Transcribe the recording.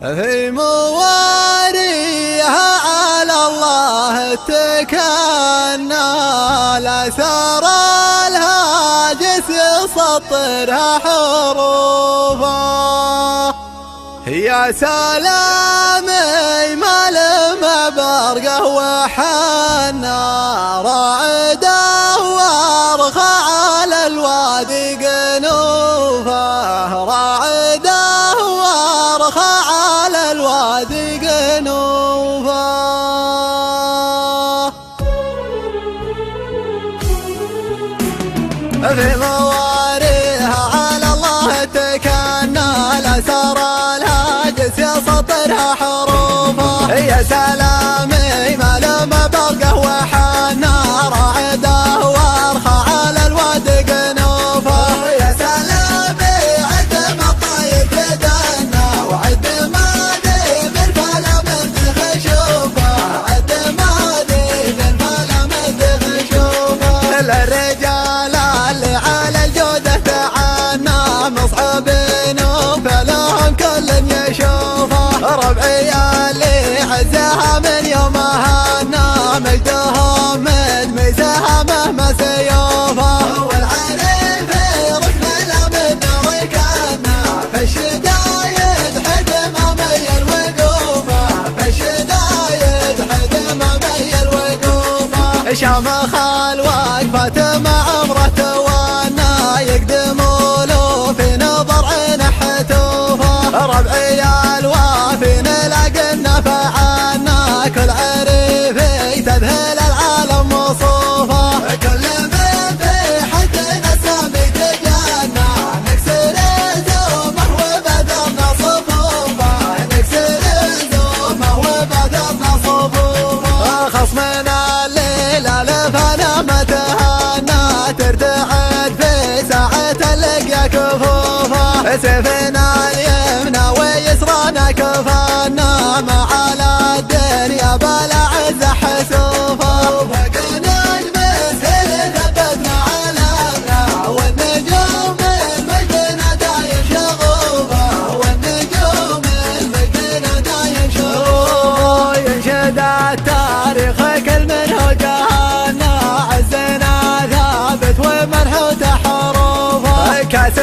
في مواريها على الله تكنى، لا سار الهاجس يسطرها حروفه. يا سلامي ما لما برقه وحنا، راعده وارخى على الوادي قنوفه، راعده وارخى على الوادي قنوفه. في مواريها على الله تكنى، لا سار الهاجس يسطرها حروفه. يا سلامي ما لما برقه وحنا، راعده وارخى على الوادي قنوفه. يا سلامي عد ما الطايف يدنا، وعد ما ديب الفلا من خشوفه، عد ما ديب الفلا من خشوفه. الرجال اللي على الجودة تعانى، مصعبين وفلهم كل يشوفه. ربعي اللي عزها من يومها نا، مجدهم من ميزها مهما سيوفه. والعريفي ركن له من ركانا، فالشدايد حدم ميل وقوفه، فالشدايد حدم ميل وقوفه. شامخ الوقفة مع عمره وانا، يقدموا له في نظر عين حتوفه. ربعي الوافي نلاقينا فعنا، كل عريفي تذهل العالم وصوفه. كل من في حدنا سامي تجانا، نكسر زومه وبدرنا صفوفه، نكسر زومه وبدرنا صفوفه. خصمنا الليلة لفنا متهنا، ترتعد في ساعة اللقيا كفوفه. سيفنا اليمنى ويسرانا كفانا، مع على الدنيا بلا عز حسوفه. وبقنا المسهل ثبتنا علامنا، والنجوم المجدنا دايم شغوفه، والنجوم المجدنا دايم شغوفه. ينشد التاريخ كل منه جهنا، عزنا ثابت ومنحوت حروفه. كاس